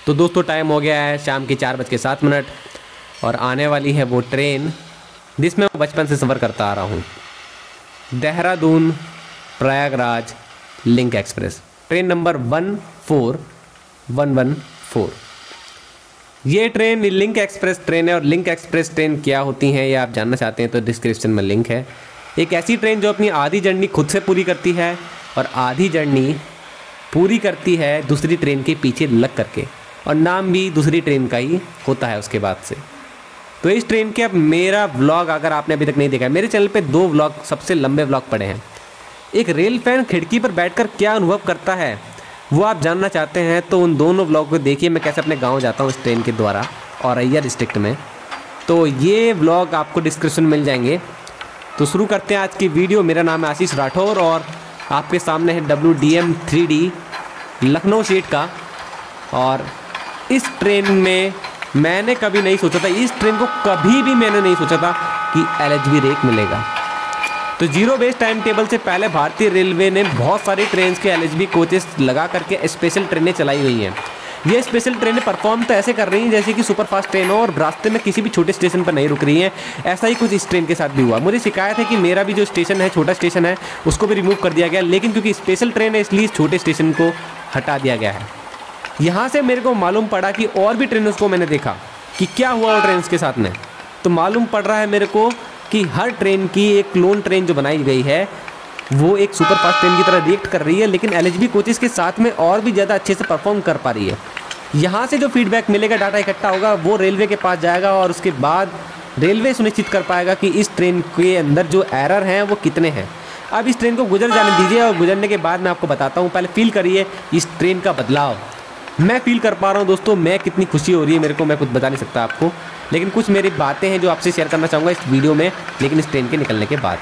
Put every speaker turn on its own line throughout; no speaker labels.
तो दोस्तों टाइम हो गया है शाम के 4:07 और आने वाली है वो ट्रेन जिसमें मैं बचपन से सफ़र करता आ रहा हूँ। Dehradun Prayagraj link express, train number 14114। ये ट्रेन लिंक एक्सप्रेस ट्रेन है और लिंक एक्सप्रेस ट्रेन क्या होती हैं ये आप जानना चाहते हैं तो डिस्क्रिप्शन में लिंक है। एक ऐसी ट्रेन जो अपनी आधी जर्नी खुद से पूरी करती है और आधी जर्नी पूरी करती है दूसरी ट्रेन के पीछे लग करके, और नाम भी दूसरी ट्रेन का ही होता है उसके बाद से। तो इस ट्रेन के अब मेरा व्लॉग अगर आपने अभी तक नहीं देखा है, मेरे चैनल पे 2 व्लॉग सबसे लंबे व्लॉग पड़े हैं। एक रेल फैन खिड़की पर बैठकर क्या अनुभव करता है वो आप जानना चाहते हैं तो उन दोनों व्लॉग को देखिए। मैं कैसे अपने गांव जाता हूँ इस ट्रेन के द्वारा औरैया डिस्ट्रिक्ट में, तो ये व्लॉग आपको डिस्क्रिप्शन में मिल जाएंगे। तो शुरू करते हैं आज की वीडियो। मेरा नाम है आशीष राठौर और आपके सामने है WDM 3D लखनऊ सीट का। और इस ट्रेन में मैंने कभी नहीं सोचा था, इस ट्रेन को कभी भी मैंने नहीं सोचा था कि LHB रेक मिलेगा। तो जीरो बेस टाइम टेबल से पहले भारतीय रेलवे ने बहुत सारी ट्रेन के LHB कोचेस लगा करके स्पेशल ट्रेनें चलाई हुई हैं। ये स्पेशल ट्रेनें परफॉर्म तो ऐसे कर रही हैं जैसे कि सुपरफास्ट ट्रेन हो और रास्ते में किसी भी छोटे स्टेशन पर नहीं रुक रही हैं। ऐसा ही कुछ इस ट्रेन के साथ भी हुआ। मुझे शिकायत है कि मेरा भी जो स्टेशन है, छोटा स्टेशन है, उसको भी रिमूव कर दिया गया, लेकिन क्योंकि स्पेशल ट्रेन है इसलिए छोटे स्टेशन को हटा दिया गया है। यहाँ से मेरे को मालूम पड़ा कि और भी ट्रेनों को मैंने देखा कि क्या हुआ और ट्रेन के साथ में, तो मालूम पड़ रहा है मेरे को कि हर ट्रेन की एक क्लोन ट्रेन जो बनाई गई है वो एक सुपरफास्ट ट्रेन की तरह रिएक्ट कर रही है, लेकिन LHB कोचेस के साथ में और भी ज़्यादा अच्छे से परफॉर्म कर पा रही है। यहाँ से जो फीडबैक मिलेगा, डाटा इकट्ठा होगा, वो रेलवे के पास जाएगा और उसके बाद रेलवे सुनिश्चित कर पाएगा कि इस ट्रेन के अंदर जो एरर हैं वो कितने हैं। अब इस ट्रेन को गुजर जाने दीजिए और गुजरने के बाद मैं आपको बताता हूँ। पहले फील करिए इस ट्रेन का बदलाव। मैं फील कर पा रहा हूँ दोस्तों, मैं कितनी खुशी हो रही है मेरे को, मैं कुछ बता नहीं सकता आपको, लेकिन कुछ मेरी बातें हैं जो आपसे शेयर करना चाहूँगा इस वीडियो में, लेकिन इस ट्रेन के निकलने के बाद।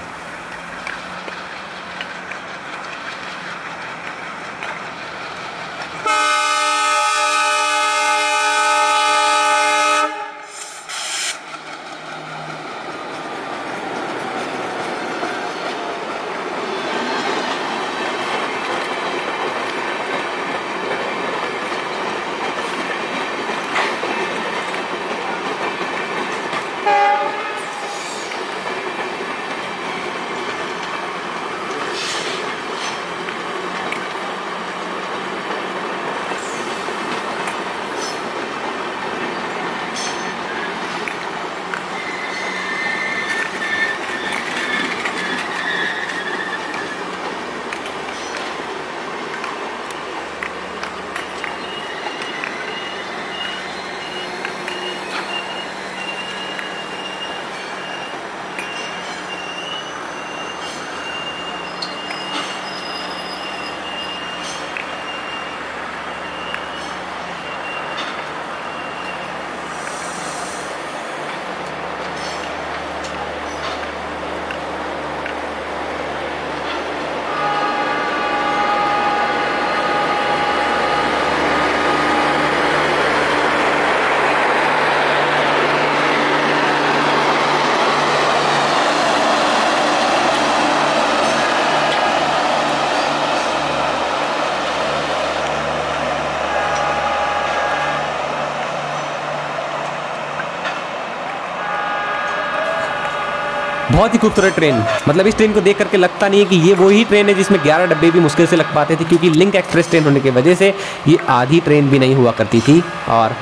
बहुत ही खूबसूरत ट्रेन, मतलब इस ट्रेन को देख करके लगता नहीं है कि ये वही ट्रेन है जिसमें 11 डब्बे भी मुश्किल से लग पाते थे, क्योंकि लिंक एक्सप्रेस ट्रेन होने की वजह से ये आधी ट्रेन भी नहीं हुआ करती थी। और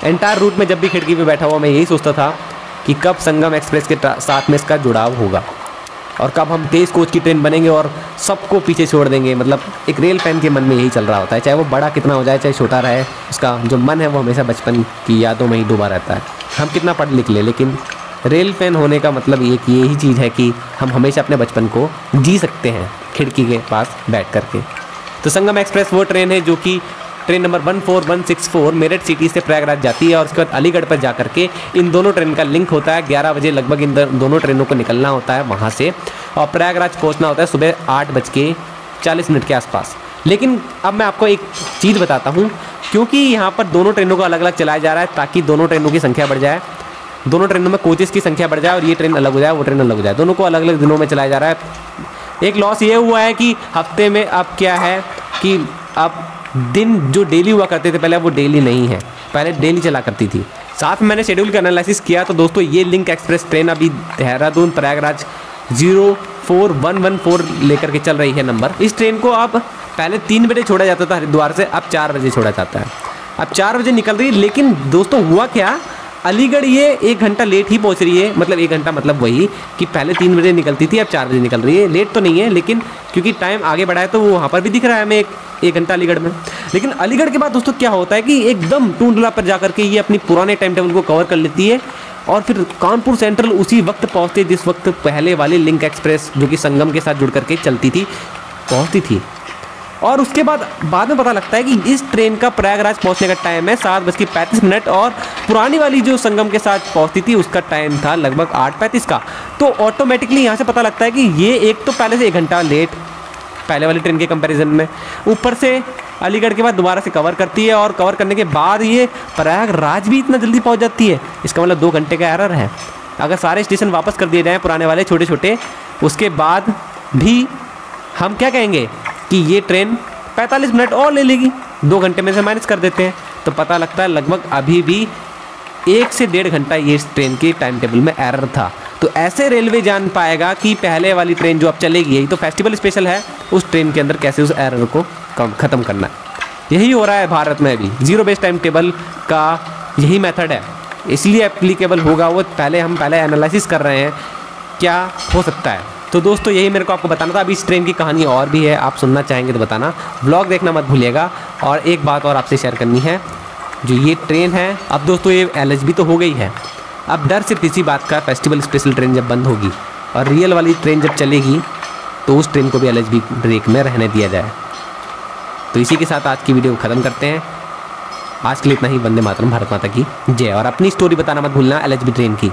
एंटायर रूट में जब भी खिड़की पे बैठा हुआ मैं यही सोचता था कि कब संगम एक्सप्रेस के साथ में इसका जुड़ाव होगा और कब हम 23 कोच की ट्रेन बनेंगे और सबको पीछे छोड़ देंगे। मतलब एक रेल फैन के मन में यही चल रहा होता है, चाहे वो बड़ा कितना हो जाए चाहे छोटा रहे, उसका जो मन है वो हमेशा बचपन की यादों में ही डूबा रहता है। हम कितना पढ़ लिख ले, लेकिन रेल फैन होने का मतलब यही चीज़ है कि हम हमेशा अपने बचपन को जी सकते हैं खिड़की के पास बैठ करके। तो संगम एक्सप्रेस वो ट्रेन है जो कि ट्रेन नंबर 14164 मेरठ सिटी से प्रयागराज जाती है और उसके बाद अलीगढ़ पर जा करके इन दोनों ट्रेन का लिंक होता है। 11 बजे लगभग इन दोनों ट्रेनों को निकलना होता है वहाँ से और प्रयागराज पहुँचना होता है सुबह 8:40 के आसपास। लेकिन अब मैं आपको एक चीज़ बताता हूँ, क्योंकि यहाँ पर दोनों ट्रेनों को अलग अलग चलाया जा रहा है ताकि दोनों ट्रेनों की संख्या बढ़ जाए, दोनों ट्रेनों में कोचेस की संख्या बढ़ जाए और ये ट्रेन अलग हो जाए वो ट्रेन अलग हो जाए, दोनों को अलग अलग दिनों में चलाया जा रहा है। एक लॉस ये हुआ है कि हफ्ते में अब क्या है कि अब दिन जो डेली हुआ करते थे पहले, वो डेली नहीं है, पहले डेली चला करती थी। साथ में मैंने शेड्यूल का एनालिसिस किया तो दोस्तों ये लिंक एक्सप्रेस ट्रेन अभी देहरादून प्रयागराज 04114 लेकर के चल रही है नंबर। इस ट्रेन को अब पहले 3 बजे छोड़ा जाता था हरिद्वार से, अब 4 बजे छोड़ा जाता है। अब 4 बजे निकल रही है, लेकिन दोस्तों हुआ क्या, अलीगढ़ ये 1 घंटा लेट ही पहुंच रही है। मतलब 1 घंटा मतलब वही कि पहले 3 बजे निकलती थी, अब 4 बजे निकल रही है। लेट तो नहीं है, लेकिन क्योंकि टाइम आगे बढ़ा है तो वो वहाँ पर भी दिख रहा है हमें एक घंटा अलीगढ़ में। लेकिन अलीगढ़ के बाद दोस्तों क्या होता है कि एकदम टूंडला पर जा करके ये अपनी पुराने टाइम टेबल को कवर कर लेती है और फिर कानपुर सेंट्रल उसी वक्त पहुँचती है जिस वक्त पहले वाली लिंक एक्सप्रेस जो कि संगम के साथ जुड़ करके चलती थी पहुँचती थी। और उसके बाद में पता लगता है कि इस ट्रेन का प्रयागराज पहुंचने का टाइम है 7:35 और पुरानी वाली जो संगम के साथ पहुंचती थी उसका टाइम था लगभग 8:35 का। तो ऑटोमेटिकली यहाँ से पता लगता है कि ये एक तो पहले से 1 घंटा लेट पहले वाली ट्रेन के कंपैरिजन में, ऊपर से अलीगढ़ के बाद दोबारा से कवर करती है और कवर करने के बाद ये प्रयागराज भी इतना जल्दी पहुँच जाती है। इसका मतलब 2 घंटे का एरर है। अगर सारे स्टेशन वापस कर दिए जाएँ पुराने वाले छोटे छोटे, उसके बाद भी हम क्या कहेंगे कि ये ट्रेन 45 मिनट और ले लेगी, 2 घंटे में से माइनस कर देते हैं तो पता लगता है लगभग अभी भी 1 से 1.5 घंटा ये इस ट्रेन के टाइम टेबल में एरर था। तो ऐसे रेलवे जान पाएगा कि पहले वाली ट्रेन जो अब चलेगी, यही तो फेस्टिवल स्पेशल है, उस ट्रेन के अंदर कैसे उस एरर को ख़त्म करना है। यही हो रहा है भारत में अभी, जीरो बेस्ड टाइम टेबल का यही मेथड है, इसलिए एप्लीकेबल होगा वो। हम पहले एनालिसिस कर रहे हैं क्या हो सकता है। तो दोस्तों यही मेरे को आपको बताना था। अभी इस ट्रेन की कहानी और भी है, आप सुनना चाहेंगे तो बताना, व्लॉग देखना मत भूलिएगा। और एक बात और आपसे शेयर करनी है, जो ये ट्रेन है अब दोस्तों ये LHB तो हो गई है, अब डर सिर्फ इसी बात का, फेस्टिवल स्पेशल ट्रेन जब बंद होगी और रियल वाली ट्रेन जब चलेगी तो उस ट्रेन को भी LHB ब्रेक में रहने दिया जाए। तो इसी के साथ आज की वीडियो ख़त्म करते हैं। आज के लिए इतना ही। वंदे मातरम, भारत माता की जय। और अपनी स्टोरी बताना मत भूलना LHB ट्रेन की।